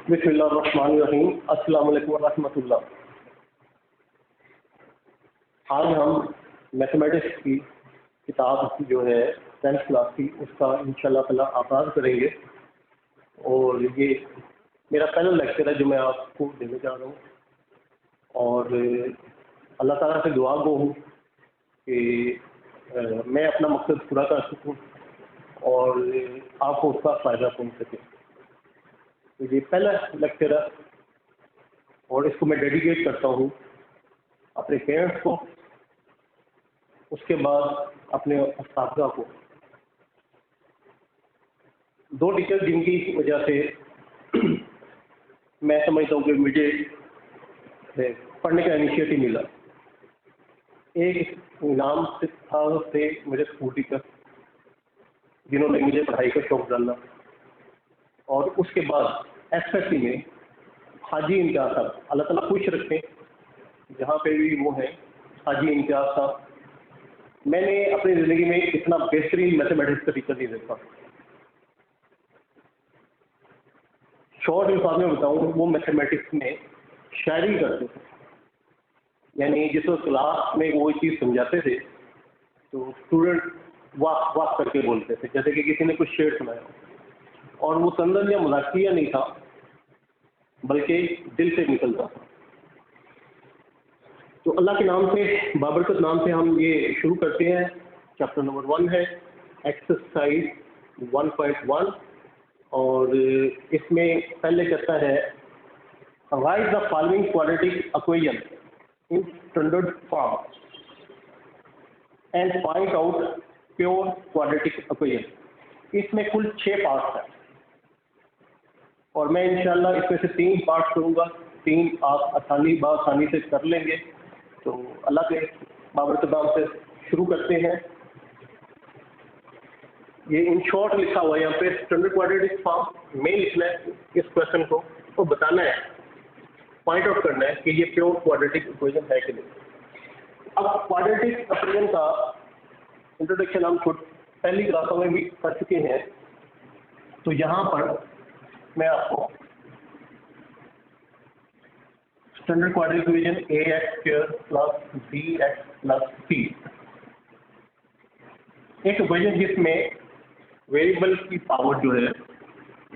बिस्मिल्लाहिर्रहमानिर्रहीम। अस्सलाम वालेकुम वरहमतुल्लाह। आज हम मैथमेटिक्स की किताब जो है 10th क्लास की, उसका इंशाल्लाह ताला आगाज़ करेंगे। और ये मेरा पहला लेक्चर है जो मैं आपको देने जा रहा हूँ, और अल्लाह ताला से दुआ गो हूँ कि मैं अपना मकसद पूरा कर सकूँ और आपको उसका फ़ायदा पहुँच सके। तो ये पहला लेक्चर है और इसको मैं डेडिकेट करता हूँ अपने पेरेंट्स को, उसके बाद अपने उस्ताद को। दो टीचर जिनकी वजह से मैं समझता हूँ कि मुझे पढ़ने का इनिशिएटिव मिला। एक नाम से था से मेरे स्कूल टीचर जिन्होंने मुझे पढ़ाई का शौक़ डाला, और उसके बाद एसएससी में हाजी इम्तियाज़ साहब, अल्लाह ताला खुश रखें जहाँ पे भी वो हैं, हाजी इम्तियाज़ साहब। मैंने अपनी ज़िंदगी में इतना बेहतरीन मैथमेटिक्स का टीचर नहीं देखा। शॉर्ट अल्फाज में बताऊँ, वो मैथमेटिक्स में शायरी करते थे, यानी जिस वक्त क्लास में वो चीज़ समझाते थे तो स्टूडेंट वाह वाह करके बोलते थे, जैसे कि किसी ने कुछ शेर सुनाया, और वो संदन या मजाकिया नहीं था बल्कि दिल से निकलता था। तो अल्लाह के नाम से, बाबरकत नाम से हम ये शुरू करते हैं। चैप्टर नंबर 1 है एक्सरसाइज 1.1, और इसमें पहले कहता है right the following quadratic equation in standard form and find out pure quadratic equation. इसमें कुल 6 पार्ट्स हैं और मैं इंशाल्लाह इसमें से 3 पार्ट करूँगा। 3 आप आसानी से कर लेंगे। तो अल्लाह के बाबरकत नाम से शुरू करते हैं। ये इन शॉर्ट लिखा हुआ है यहाँ पे, स्टैंडर्ड क्वाड्रेटिक फॉर्म में लिखना है इस क्वेश्चन को, तो बताना है, पॉइंट आउट करना है कि ये प्योर क्वाड्रेटिक इक्वेशन है कि नहीं। अब क्वाड्रेटिक इक्वेशन का इंट्रोडक्शन हम पहली क्लासों में भी कर चुके हैं, तो यहाँ पर मैं आपको standard quadratic equation ax² + bx + c, एक इक्वेशन जिसमें वेरिएबल की पावर जो है,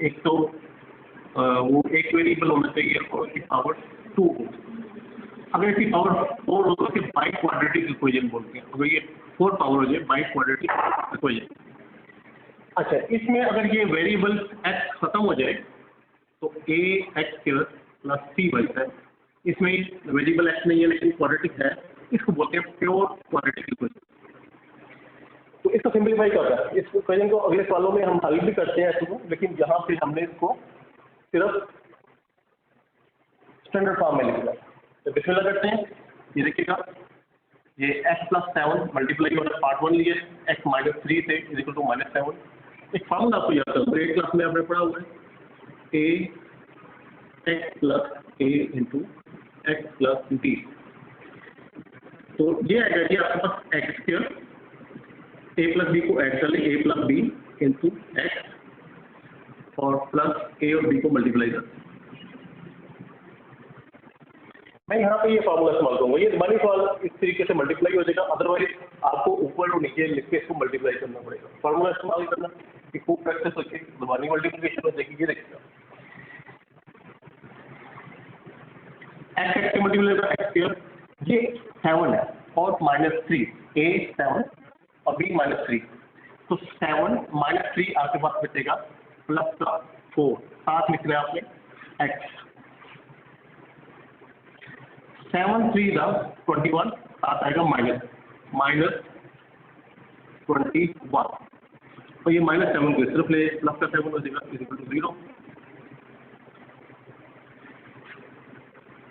एक तो वो एक वेरिएबल होना चाहिए और इसकी पावर 2 हो। अगर इसकी पावर 4 हो तो इसे बाई क्वाड्रेटिक इक्वेशन बोलते हैं। अगर ये 4 पावर हो जाए, बाई क्वाड्रेटिक इक्वेशन। अच्छा, इसमें अगर ये वेरिएबल x खत्म हो जाए तो ax² + c बचता है। इसमें वेरिएबल x नहीं है लेकिन क्वाड्रेटिक है, इसको बोलते हैं प्योर क्वाड्रेटिक इक्वेशन। तो इसको सिंप्लीफाई करता है। इस इक्वेशन को अगले सवालों में हम हल भी करते हैं ऐसे को, लेकिन यहाँ पे हमने इसको सिर्फ स्टैंडर्ड फॉर्म में लिखा है। तो बिस्मिल्लाह करते हैं। ये देखिएगा, ये x + 7 मल्टीप्लाई हो रहा है, पार्ट 1 लिए x - 3 से = -7। एक फार्मूला आपको याद है, ग्रेड क्लास में आपने पढ़ा हुआ है, ax + a × x + b। तो ये आएगा कि आपके पास x², a + b को ऐड कर लें, a + b × x, और प्लस a और b को मल्टीप्लाई कर। मैं यहाँ पे ये फार्मूला इस्तेमाल करूँगा। ये ज़बानी सवाल इस तरीके से मल्टीप्लाई हो जाएगा, अदरवाइज आपको ऊपर और नीचे लिख के इसको मल्टीप्लाई करना पड़ेगा। फार्मूला इस्तेमाल करना कि खूब प्रैक्टिस होती है, ज़बानी मल्टीप्लिकेशन हो जाएगी। ये देखिएगा, x से मल्टीप्लाई होगा x², ये 7 है और -3, a 7 और b -3, तो 7 - 3 आपके पास बचेगा प्लस का 4, साथ लिखना है आपने x। 7 3 21, साथ आएगा -21, और ये -7 को सिर्फ ले, प्लस का 7 हो जाएगा = 0।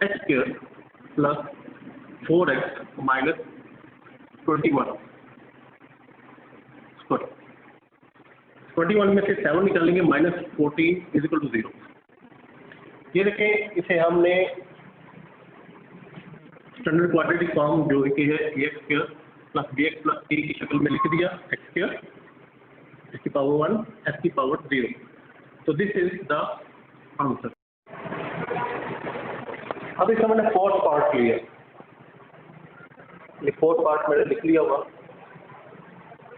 x² + 4x - 21, 21 में से 7 निकालेंगे, -14 = 0। ये देखें, इसे हमने स्टैंडर्ड क्वाड्रेटिक फॉर्म जो कि है ax² + bx + c की शक्ल में लिख दिया। x², x की पावर 1, x की पावर 0। तो दिस इज द आंसर। अब इसका मैंने फोर्थ पार्ट लिया, ये फोर्थ पार्ट मैंने लिख लिया हुआ।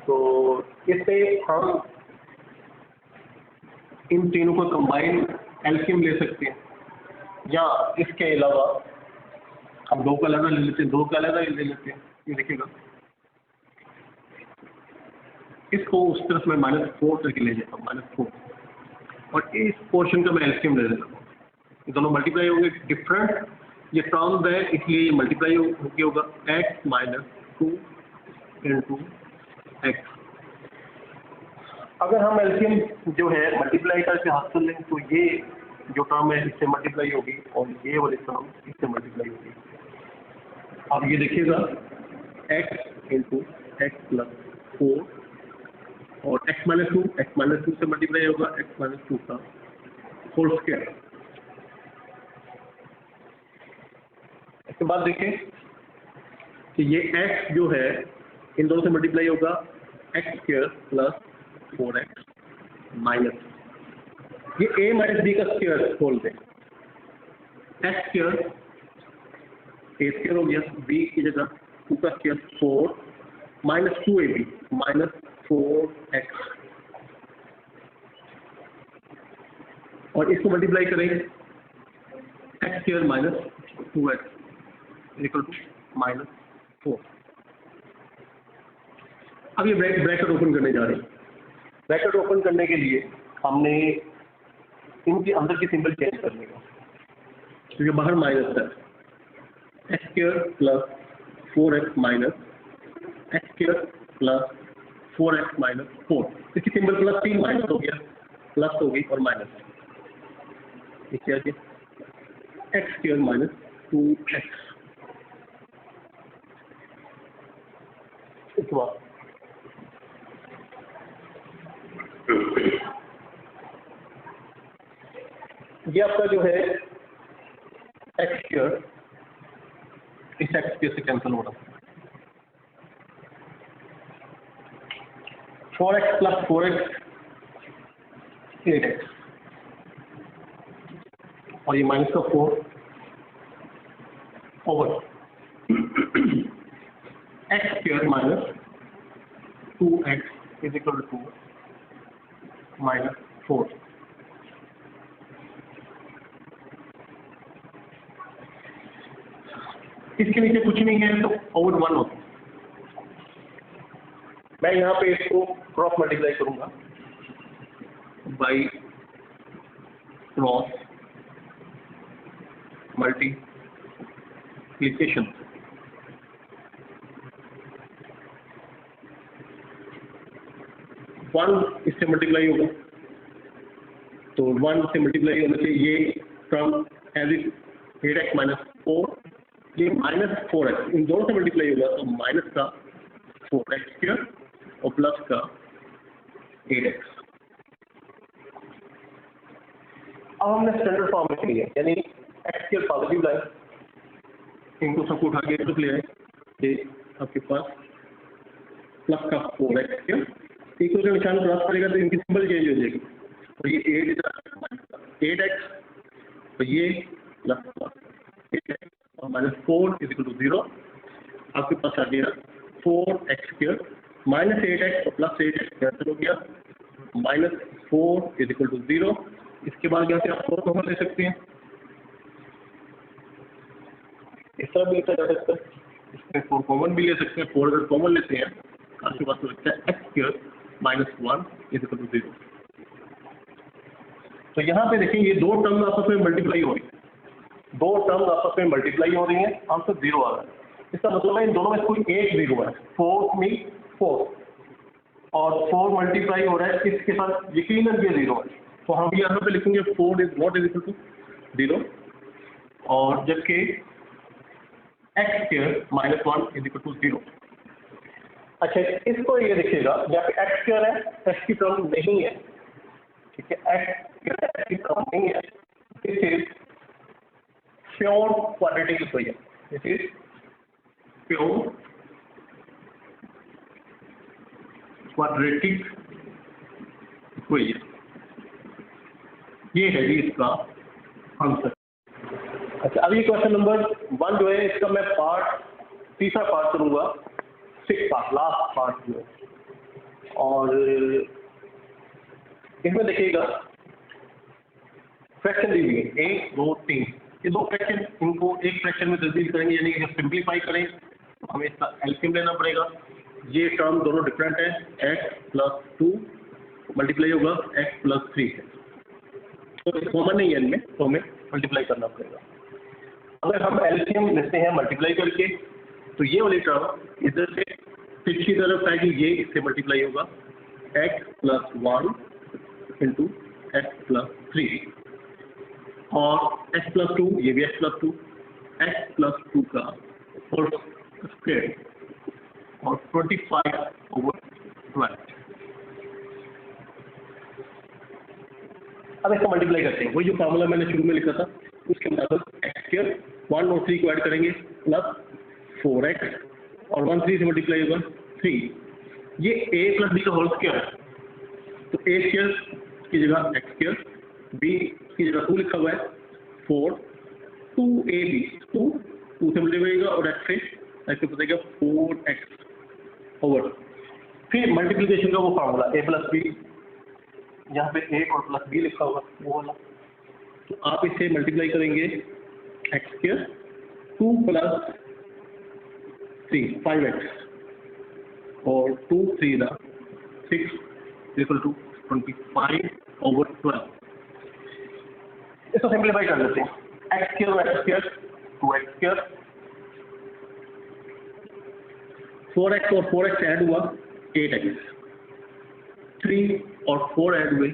तो इससे हम इन तीनों को कंबाइन एल्सियम ले सकते हैं, या इसके अलावा हम दो का अलग ले लेते हैं, दो का अलग ले लेते हैं। ये देखिएगा, इसको उस तरफ मैं -4 करके ले जाता हूँ, -4, और इस पोर्शन का मैं एल्सियम ले लेता हूँ। ये दोनों मल्टीप्लाई होंगे, डिफरेंट ये टर्म है इसलिए ये मल्टीप्लाई होगा, x - 2 × x। अगर हम एल्सियम जो है मल्टीप्लाई करके हासिल लें तो ये जो टर्म है इससे मल्टीप्लाई होगी, और ये वाली टर्म इससे मल्टीप्लाई होगी। अब ये देखिएगा, x × x + 4, और x - 2 से मल्टीप्लाई होगा, x - 2 का होल स्क्वायर। इसके बाद देखिए कि ये x जो है इन दोनों से मल्टीप्लाई होगा, x² + 4x माइनस ये a - b का स्क्वायर खोल दें, x² a² हो गया, b की जगह 2 का स्क्वायर 4 - 2ab -4x, और इसको मल्टीप्लाई करें, x² - 2x = -4। अब ये ब्रैकेट ओपन करने जा रहे हैं। ब्रैकेट ओपन करने के लिए हमने इनके अंदर की सिंबल चेंज करने का, क्योंकि बाहर माइनस है, x² + 4x - x² + 4x - 4, इसकी सिंबल +3 माइनस हो गया, प्लस हो गई और माइनस, ये क्या है, x² - 2x। इसके बाद ये आपका जो है x² इस x² से कैंसिल हो रहा है, 4x + 4x 8x, और ये माइनस का 4 ओवर x² - 2x = -4। इसके नीचे कुछ नहीं है तो ओवर 1 होता है। मैं यहाँ पे इसको क्रॉस मल्टीप्लाई करूंगा, बाई क्रॉस मल्टीप्लिकेशन। वन इससे मल्टीप्लाई होगा, तो 1 से मल्टीप्लाई होने से ये टर्म एज इट 8x - 4, ये -4x, इन दोनों से मल्टीप्लाई होगा तो माइनस का 4x² और प्लस का 8x। अब हमने स्टैंडर्ड फॉर्म में लिया, यानी x² पॉजिटिव लाइन, इनको सबको उठा के ले आए, ये आपके पास प्लस का 4x², इक्वल का निशान क्रॉस करेगा तो इनकी सिंबल चेंज हो जाएगी, तो ये 8x, तो ये प्लस 8x और -4 = 0। आपके पास आ गया 4x² -8x और प्लस 8x कैंसिल हो गया, -4 = 0। इसके बाद यहाँ से आप 4 कॉमन ले सकते हैं, इस तरह भी लिखा जा सकता है, इसमें 4 कॉमन भी ले सकते हैं। 4 अगर कॉमन लेते हैं आपके पास लगता है x² - 1 = 0। तो यहाँ पे देखिए ये दो टर्म आपस में मल्टीप्लाई हो रही है, दो टर्म आपस में मल्टीप्लाई हो रही है, आंसर 0 आ रहा है। इसका मतलब है इन दोनों में कोई एक 0 है, 4 में 4 और 4 मल्टीप्लाई हो रहा है, इसके साथ यकीनन ये 0 है, तो हम यहाँ पे लिखेंगे 4 = 0, और जबकि x² - 1 = 0। अच्छा, इसको ये देखिएगा, यहाँ पे x² है, x की टर्म नहीं है, ठीक है, x की टर्म नहीं है, this is pure quadratic equation, this is pure quadratic equation. ये है जी इसका आंसर। अच्छा, अब ये क्वेश्चन नंबर 1 जो है इसका मैं तीसरा पार्ट करूंगा, 6 पार्ट, लास्ट पार्ट जो है। और इसमें देखिएगा फ्रैक्शन दी हुई है 1 2 3, ये दो फ्रैक्शन, इनको एक फ्रैक्शन में तब्दील करेंगे, यानी कि जब सिंप्लीफाई करें तो हमें इसका एलसीएम लेना पड़ेगा। ये टर्म दोनों डिफरेंट है, x + 2 मल्टीप्लाई होगा x + 3 है, तो कॉमन नहीं है इनमें, तो हमें मल्टीप्लाई करना पड़ेगा। अगर हम एलसीएम लेते हैं मल्टीप्लाई करके, तो ये वाली टर्म इधर से पिछली तरफ आएगी, ये इससे मल्टीप्लाई होगा x + 1 इंटू x + 3, और x + 2, ये भी x + 2, x + 2 का होल स्क्वायर और 25/12। अब इसको मल्टीप्लाई करते हैं, वही जो फार्मूला मैंने शुरू में लिखा था उसके मुताबिक x2 1 और 3 को ऐड करेंगे प्लस 4x, और 1 3 से मल्टीप्लाई होगा 3, ये a + b का होल स्क्वायर है, तो a² की जगह x², b की जगह 2 लिखा हुआ है, 4 2ab, 2 से मल्टीप्लाई होगा और x से बताएगा 4x ओवर, फिर मल्टीप्लिकेशन का वो फार्मूला a + b, यहाँ पे a और प्लस b लिखा होगा वो वाला, तो आप इसे मल्टीप्लाई करेंगे x² 2 + 3 5x और 2 3 6 = 25/12। इसको सिंप्लीफाई कर लेते हैं, x² और x² 2x², 4x और 4x ऐड हुआ 8x, 3 और 4 ऐड हुए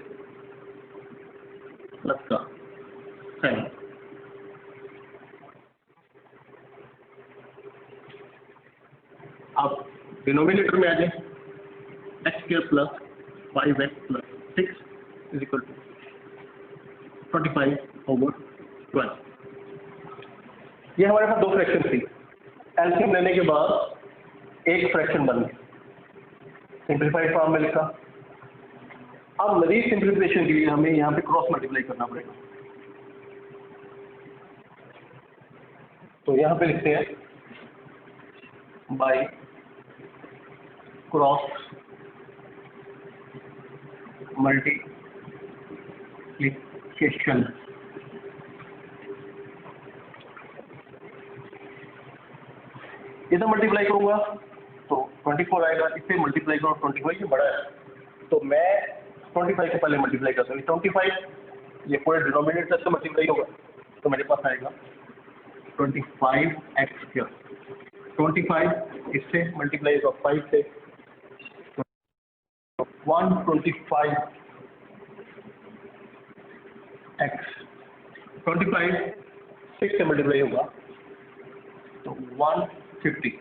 प्लस का 7। अब डिनोमिनेटर में आ जाए, x² + 5x + 6 = 25/12। ये हमारे पास दो फ्रैक्शन थी, एलसीएम लेने के बाद एक फ्रैक्शन बन गया, सिंप्लीफाइड फॉर्म में लिखा। अब मजीद सिंप्लीफिकेशन के लिए हमें यहाँ पे क्रॉस मल्टीप्लाई करना पड़ेगा, तो यहाँ पे लिखते हैं बाय क्रॉस मल्टीप्लिकेशन। इधर मल्टीप्लाई करूंगा तो 24 आएगा, इससे मल्टीप्लाई करो 25, ये बड़ा है तो मैं 25 से पहले मल्टीप्लाई करता हूँ, 25 ये पूरे डिनोमिनेटर से मल्टीप्लाई होगा, तो मेरे पास आएगा 25x², 25 इससे मल्टीप्लाई होगा 5 से, 125x, 25 6 से मल्टीप्लाई होगा तो 150,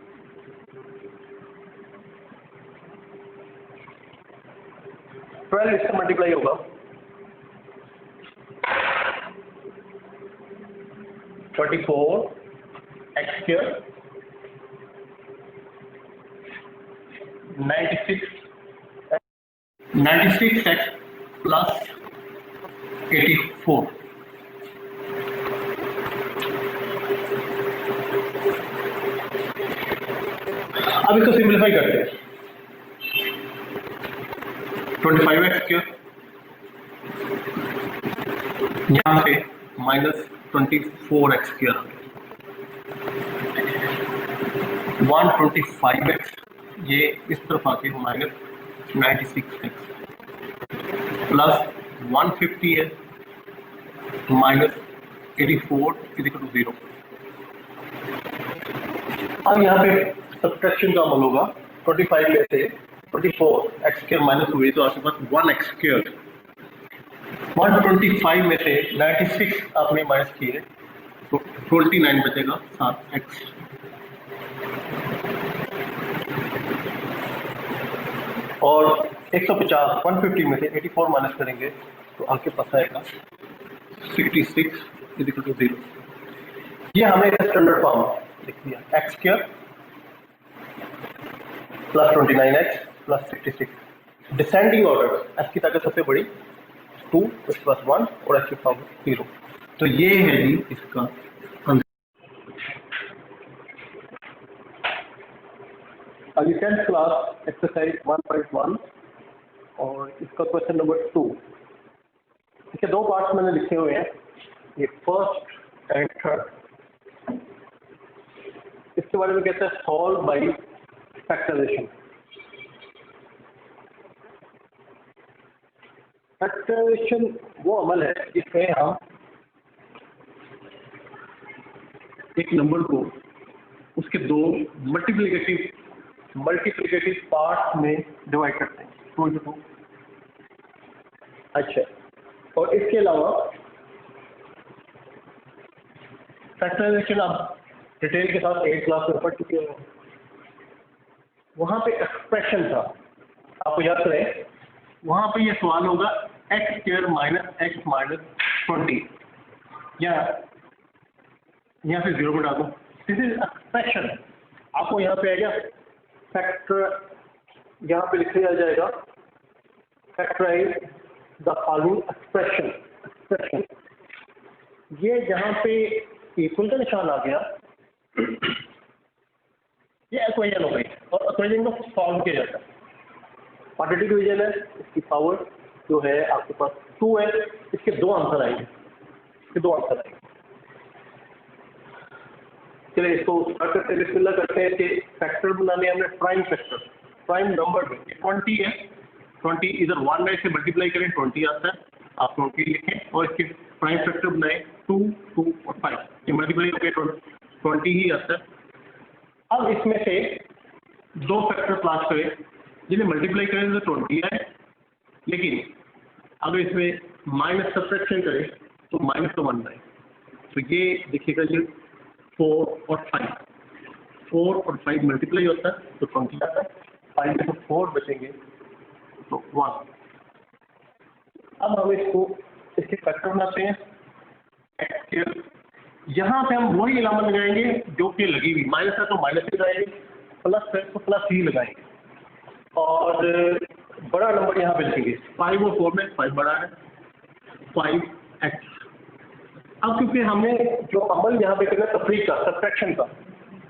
12 इससे मल्टीप्लाई होगा 34x², 96x + 84। अब इसको सिंप्लीफाई करते हैं, 25x² यहाँ पे -24x², 125x ये इस तरफ आके -96x प्लस 150 है -84 = 0। अब यहाँ पे सब्ट्रैक्शन का अमल होगा, 25 में से 24x² माइनस हुई तो आपके पास 1x², 125 में से 96 आपने माइनस किए तो 29 बचेगा 7x। और 150 150 में से 84 माइनस करेंगे तो आपके पास आएगा 66 = 0। ये हमने स्टैंडर्ड फॉर्म लिख दिया, x² + 29x + 66, descending order, x की ताकत सबसे बड़ी 2 x + 1 और x की पावर 0। तो ये है जी इसका अभी 10th क्लास एक्सरसाइज 1.1 और इसका क्वेश्चन नंबर 2। इसके दो पार्ट्स मैंने लिखे हुए हैं, ये फर्स्ट एंड थर्ड। इसके बारे में कहते हैं सॉल्व बाय फैक्टराइजेशन। फैक्टराइजेशन वो अमल है जिसमें हम एक नंबर को उसके दो मल्टीप्लिकेटिव पार्ट्स में डिवाइड करते हैं, 2 into 2। अच्छा, और इसके अलावा फैक्टराइजेशन आप डिटेल के साथ 8th क्लास में पढ़ चुके हो। वहाँ पे एक्सप्रेशन था, आपको याद करें, वहाँ पे ये सवाल होगा x² माइनस x माइनस 20, या यहाँ से 0 को डाल दो। This is expression. आपको यहाँ पे आएगा फैक्टर, यहाँ पे लिखा जाएगा फैक्टराइज द फॉलोइंग एक्सप्रेशन। ये जहाँ पे इक्वल का निशान आ गया, ये इक्वेशन हो गई, और इक्वेशन को सॉल्व किया जाता है। क्वाड्रेटिक डिवीजन है, इसकी पावर जो है आपके पास 2 है, इसके 2 आंसर आएंगे, चलिए इसको स्टार्ट करते हैं, बिस्मिल्लाह करते हैं। कि फैक्टर बनाने हमने प्राइम फैक्टर, प्राइम नंबर 20 है, 20 इधर 1 से मल्टीप्लाई करें 20 आता है, आप 20 लिखें, और इसके प्राइम फैक्टर बनाए 2, 2 और 5, ये मल्टीप्लाई करके 20 ही आता है। अब इसमें से दो फैक्टर तलाश करें जिन्हें मल्टीप्लाई करें तो 20 आए, लेकिन अगर इसमें माइनस सब्ट्रैक्शन करें तो माइनस तो 1 आए। तो ये देखिएगा, ये 4 और 5 मल्टीप्लाई होता है तो 20 आता है, 5 में तो 4 बचेंगे तो 1। अब हम इसके फैक्टर बनाते हैं। यहाँ पे हम वही अलामत लगाएंगे जो कि लगी हुई, माइनस है तो माइनस ही लगाएंगे, प्लस है तो प्लस ही लगाएंगे, और बड़ा नंबर यहाँ पे लिखेंगे। 5 और 4 में 5 बड़ा है, 5x। अब क्योंकि हमने जो अमल यहाँ पे करना है तफरीक का, सब्ट्रैक्शन का,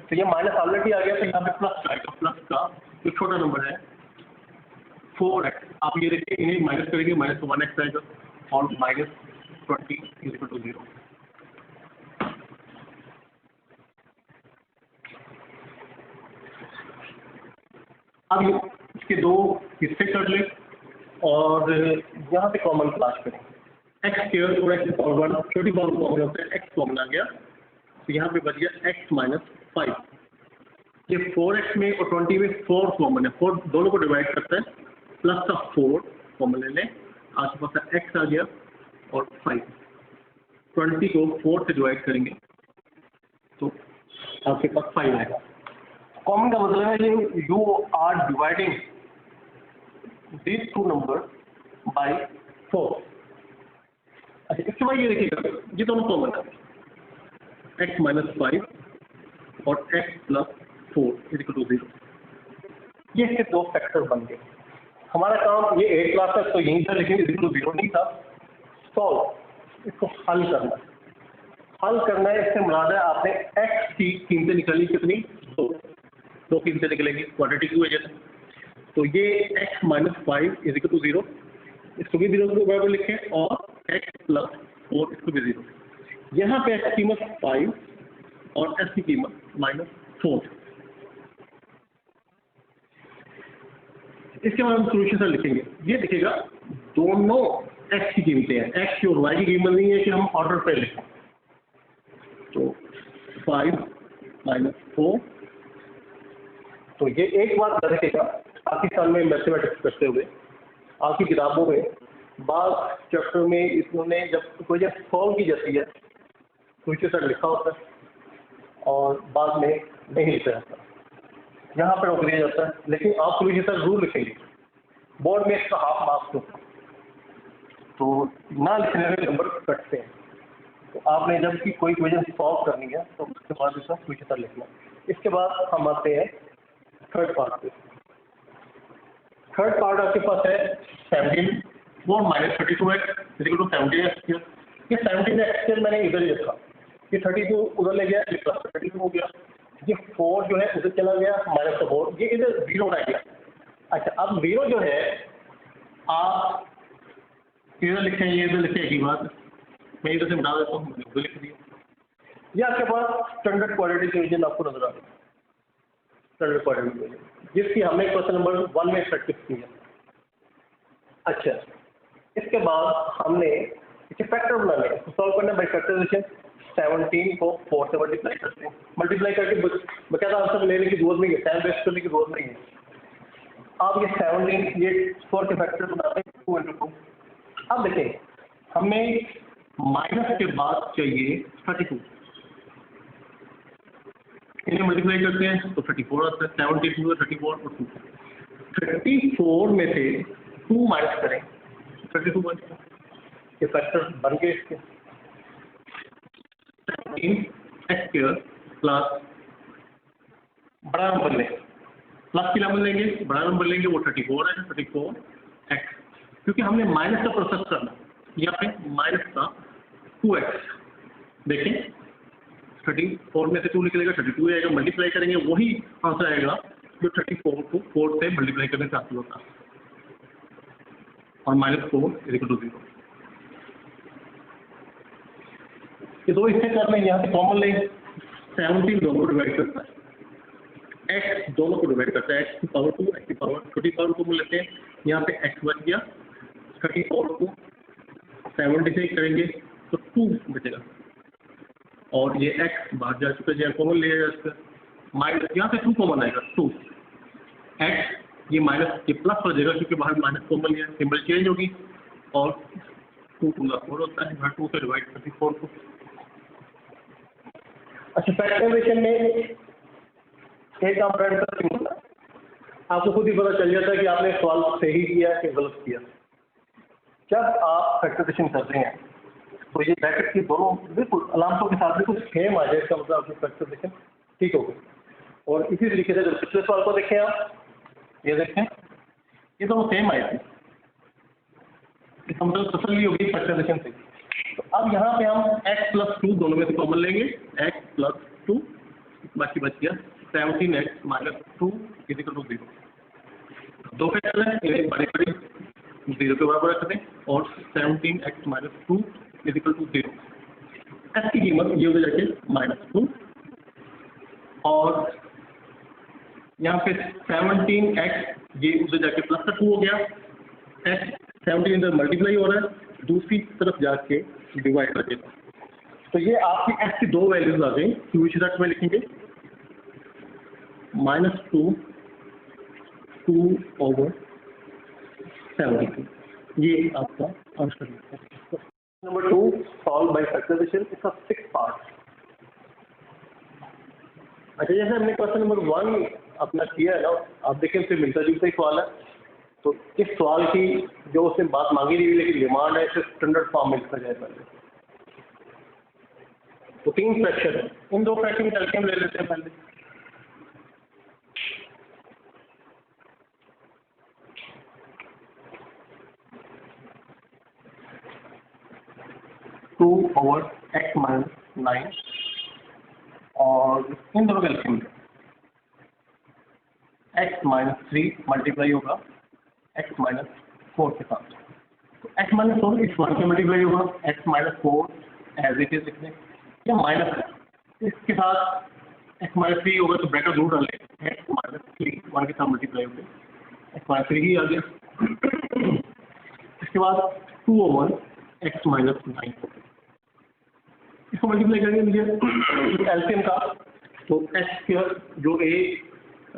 तो ये माइनस ऑलरेडी आ गया, तो यहाँ पे प्लस आएगा। प्लस का जो छोटा नंबर है 4x, आप ये देखिए, इन्हें माइनस करेंगे, माइनस तो 1x आएगा, और माइनस 20 = 0। अब इसके दो हिस्से कर ले और यहाँ पे कॉमन तलाश करें। x² और x पावर 1, छोटी पावर कॉमन होता है, x कॉमन आ गया, तो यहाँ पे बच गया x माइनस 5। ये 4x में और 20 में 4 कॉमन है, 4 दोनों को डिवाइड करता है, प्लस का 4 कॉमन ले लें, आपके पास x आ गया और 5। 20 को 4 से डिवाइड करेंगे तो आपके पास 5 आएगा। कॉमन का मतलब है you are dividing these two numbers by 4। अच्छा, इसके बाद ये देखिएगा, ये दोनों कॉमन है, x माइनस 5 और x प्लस 4 = 0। ये इसके दो फैक्टर बन गए। हमारा काम ये 8 क्लास तक तो यहीं था, लेकिन 0 नहीं था। सॉल्व, इसको हल करना है। इससे मुराद है आपने x की कीमतें निकाली, कितनी? 2 कीमतें निकलेंगी क्वाड्रेटिक की वजह से। तो ये x माइनस 5 = 0, इसको भी 0 के बराबर लिखें, और x प्लस 4 इसको भी 0। यहाँ पे x की कीमत 5 और s की कीमत -4। इसके बाद हम सोल्यूशन सर लिखेंगे। ये दिखेगा दोनों x की कीमतें हैं, x की और y की कीमत नहीं है कि हम ऑर्डर पे लिखें। तो 5 - 4। तो ये एक बात रखेगा, पाकिस्तान में मैथमेटिक्स करते हुए आपकी किताबों में बाद चैप्टर में इन्होंने जब कोई जब सॉल्व की जाती है सोल्यूशन सर लिखा होता है, और बाद में नहीं लिखा जाता, यहाँ पर रोक दिया जाता है। लेकिन आप सोल्यूशन सर जरूर लिखेंगे, बोर्ड में इसका हाफ मार्क्स होता है, तो ना लिखने में नंबर कटते हैं। तो आपने जब की कोई क्वेश्चन सॉल्व करनी है तो उसके बाद इसका सोल्यूशन सर लिखना। इसके बाद हम आते हैं थर्ड पार्ट पे। थर्ड पार्ट आपके पास है 17 4 - 32x = 17x²। ये 17x² मैंने इधर ही रखा, ये 32 उधर ले गया, ये प्लस 32 हो गया, ये 4 जो है उधर चला गया, माइनस का 4, ये इधर 0 रह गया। अच्छा, अब 0 जो है आप इधर लिखें, ये इधर लिखें, एक ही बात मैं इधर से बता देता हूँ, उधर लिख दिया। ये आपके पास स्टैंडर्ड क्वाड्रेटिक इक्वेशन आपको नजर आ रहा है, स्टैंडर्ड क्वाड्रेटिक इक्वेशन, जिसकी हमने क्वेश्चन नंबर 1 में प्रैक्टिस की है। अच्छा, इसके बाद हमने इसे फैक्टर बनाने हैं, तो सॉल्व करना बाई फैक्टराइजेशन। 17 को 4 से मल्टीप्लाई करते हैं, मल्टीप्लाई करके बकायदा आंसर लेने की जरूरत नहीं है, टाइम वेस्ट करने की जरूरत नहीं है। आप ये 17 ये 4 के फैक्टर बनाते हैं 2 into 2। अब देखें, हमें माइनस के बाद चाहिए 32, इन्हें मल्टीप्लाई करते हैं तो 34 आता है, 72 34 और 2। 34 में से 2 माइनस करें, 32 बचेगा, ये फैक्टर बन गए इसके। 17x² प्लस बड़ा नंबर लें, प्लस की नंबर लेंगे, बड़ा नंबर लेंगे, वो 34 है, 34x, क्योंकि हमने माइनस का प्रोसेस करना, यहाँ पे माइनस का 2x। देखें 34 में से 2 निकलेगा, 32 आएगा, मल्टीप्लाई करेंगे वही आंसर आएगा जो 34 को 4 से मल्टीप्लाई करने से हासिल होता है, और -4 = 0। ये दो इससे कर लेंगे, यहाँ से कॉमन लेंगे, 17 दोनों को डिवाइड करता है, x दोनों को डिवाइड करता है, x की पावर 2, x की पावर छोटी पावर को लेते हैं, यहाँ पे x बच गया, 34 को 70 से करेंगे तो 2 बचेगा, और ये x बाहर जा चुका है, कॉमन लिया जा चुका है, माइनस यहाँ से 2 कॉमन आएगा, 2 x ये माइनस ये प्लस हो जाएगा क्योंकि बाहर माइनस कॉमन लिया, सिंबल चेंज होगी, और 2 2 4 होता है, 2 से डिवाइड करती 4 को। अच्छा, फैक्टराइजेशन में एक काम बड़ा इंटरेस्टिंग होता है, आपको खुद ही पता चल जाता है कि आपने सवाल सही किया कि गलत किया। जब आप फैक्टराइजेशन करते हैं तो ये ब्रैकेट की दोनों बिल्कुल अलामतों के साथ बिल्कुल सेम आ जाए, इसका मतलब आपकी फैक्टराइजेशन ठीक होगी। और इसी तरीके से अगर पिछले सवाल को देखें, आप ये देखें, ये दोनों सेम आए थे, इसका मतलब तसल्ली होगी फैक्टराइजेशन से। तो अब यहाँ पे हम x + 2 दोनों में से कॉमन लेंगे, x + 2, बाकी बच गया 17x - 2 = 0। दो फैक्टर है, इन्हें बड़े बड़े 0 के बराबर रख दें, और 17x - 2 = 0। x की कीमत ये हो जाके -2, और यहाँ पे 17x ये उधर जाके प्लस का 2 हो गया, x 17 इधर मल्टीप्लाई हो रहा है, दूसरी तरफ जाके डिवाइड कर देगा, तो ये आपकी x की दो वैल्यूज आ गई, क्यूबिक रट में लिखेंगे -2/72, ये आपका आंसर है। नंबर 2 सॉल्व बाय फैक्टराइजेशन, इसका 6 पार्ट। अच्छा, जैसे हमने क्वेश्चन नंबर 1 अपना किया है ना, आप देखें फिर मिलता जुलता ही सवाल है, तो इस सवाल की जो उसने बात मांगी नहीं लेकिन डिमांड है, इसे स्टैंडर्ड फॉर्म में लिखा जाए पहले। तो 3 फ्रैक्शन है, इन 2 फ्रैक्शन का एलसीएम ले लेते हैं पहले। (2/x-9) और इन दोनों का एलसीएम x - 3 मल्टीप्लाई होगा x - 4 के साथ, तो x - 4 इस 1 से मल्टीप्लाई होगा, x - 4 एज इट इज लिख दें, या माइनस है इसके साथ x - 3 होगा तो ब्रैकेट जरूर डालें, x - 3 1 के साथ मल्टीप्लाई हो गया, x - 3 ही आ गया। इसके बाद 2/x - 9 इसको मल्टीप्लाई करेंगे मुझे एलसीएम का, तो x² जो a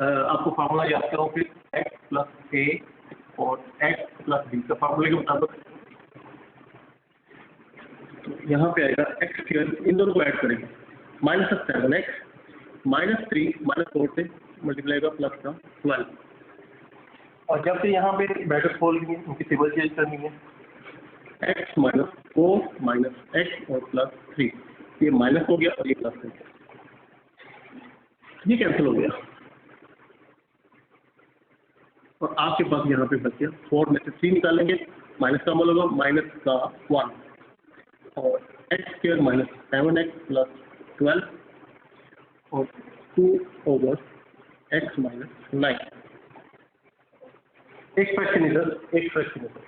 आपको फार्मूला याद करो, फिर x + a और x + b का फार्मूले के मुताबिक, तो यहाँ पे आएगा x², इन दोनों को ऐड करेंगे, -7x -3 - 4 से मल्टीप्लाई होगा प्लस का 12, और जब से यहाँ पे ब्रैकेट खोल ली उनकी टेबल चेंज करनी है, x - 4 - x और +3, ये माइनस हो गया और ये प्लस हो गया, ये कैंसिल हो गया, और आपके पास यहाँ पे बच गया 4 में से 3 निकालेंगे, माइनस का अमल होगा, माइनस का 1, और x² - 7x + 12, और 2/x - 9। एक फ्रैक्शन इधर, एक फ्रैक्शन इधर,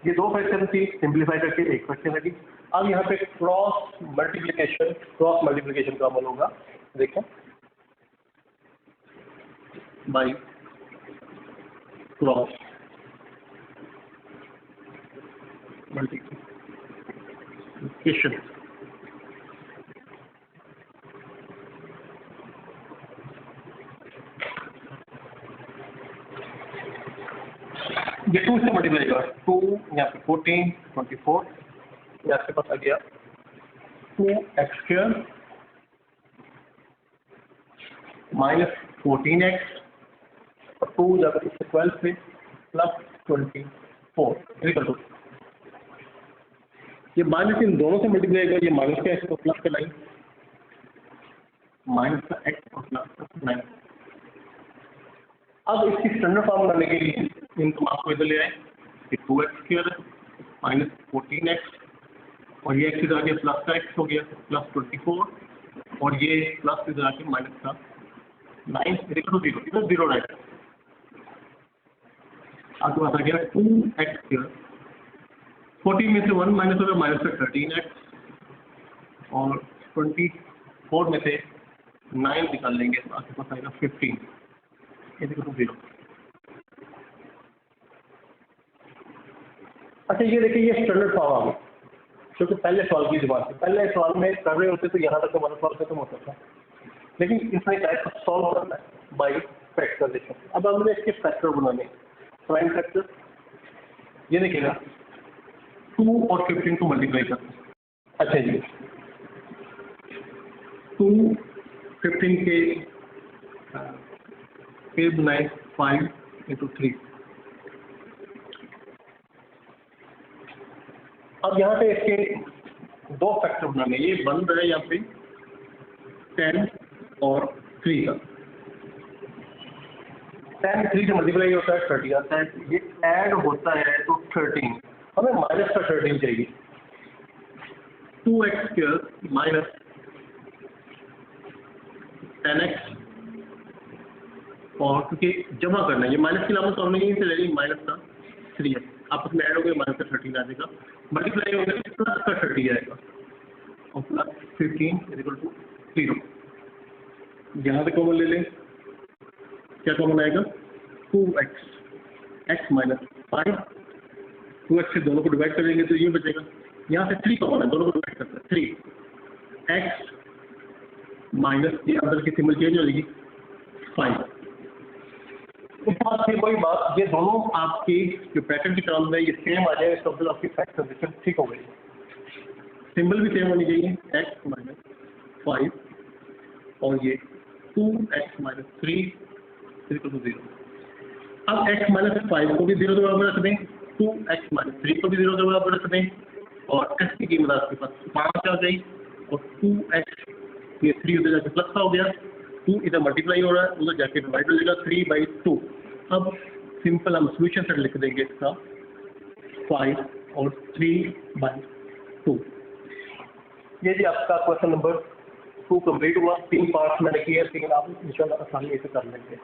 ये दो फ्रैक्शन थी, सिंप्लीफाई करके एक फ्रैक्शन लगी। अब यहाँ पे क्रॉस मल्टीप्लिकेशन का अमल होगा। देखो बाई क्रॉस मल्टीप्लिकेशन। ये 2 से मल्टीप्लाई करा, 2 यहाँ पे 14, 24, ये आपके पास आ गया 2x² माइनस 14x और 2 जाकर इससे 12 से प्लस 24 इक्वल टू, ये माइनस इन दोनों से मल्टीप्लाई कर, ये माइनस का x तो प्लस का 9, माइनस का x और प्लस का 9। अब इसकी स्टैंडर्ड फॉर्म बनाने के लिए इनको आपको इधर ले आए, 2x² माइनस 14x और ये x इधर आके प्लस का x हो गया प्लस 24 और ये प्लस इधर आके माइनस का 9 इक्वल टू 0, इधर 0 रहेगा। आपके पास आ गया 2x², 14 में से 1 माइनस होगा, माइनस का 13x और 24 में से 9 निकाल लेंगे तो आपके पास आएगा 15 इक्वल टू 0। अच्छा ये देखिए, ये स्टैंडर्ड फॉर्म आ गया, क्योंकि पहले सवाल की बात है, पहले सवाल में कर रहे होते तो यहाँ तक हमारा सवाल खत्म होता था, लेकिन इसमें क्या है, सॉल्व करना है बाई फैक्टराइजेशन। अब हमने इसके फैक्टर बनाने, प्राइम फैक्टर, ये देखिएगा 2 और 15 को मल्टीप्लाई करते हैं। अच्छा जी, 2 15 के फिर बनाए 5 × 3। अब यहाँ पे इसके दो फैक्टर बनाने, ये बन रहा है यहाँ पे 10 और 3 का, 10 3 से मल्टीप्लाई होता है 30 आता है, ये ऐड होता है तो 13, हमें माइनस का 13 चाहिए। 2x² माइनस 10x और क्योंकि जमा करना है, ये माइनस की लामत तो हमने यहीं से ले ली, माइनस का 3 है, आपस में ऐड हो गया, माइनस का 13 आ जाएगा, मल्टीप्लाई हो गया प्लस का 30 आएगा और प्लस 15 इक्वल टू 0। यहाँ से कॉमन ले लें, क्या कॉमन आएगा 2x, x माइनस 5, 2x से दोनों को डिवाइड करेंगे तो ये बचेगा, यहाँ से 3 कॉमन है, दोनों को डिवाइड करते हैं 3x माइनस ये अंदर की सिंबल चेंज हो जाएगी 5। इसके बाद फिर वही बात, ये दोनों आपकी जो पैटर्न की टर्म है ये सेम आ जाए, इसका मतलब आपकी फैक्टराइजेशन ठीक हो गई, सिंबल भी सेम होनी चाहिए, x माइनस 5 और ये 2x माइनस 3 इक्वल टू 0। अब x माइनस 5 को भी 0 के बराबर रख दें, 2x माइनस 3 को भी 0 के बराबर रख दें और x की कीमत आपके पास 5 आ गई और 2x, ये 3 उधर जाके प्लस का हो गया, 2 इधर मल्टीप्लाई हो रहा है, उधर जाके डिवाइड हो जाएगा 3/2। अब सिंपल हम सोल्यूशन सेट लिख देंगे इसका 5 और 3/2। ये जी आपका क्वेश्चन नंबर 2 कंप्लीट हुआ। 3 पार्ट्स मैंने किए, लेकिन आप इंशाल्लाह आसानी से कर लेंगे।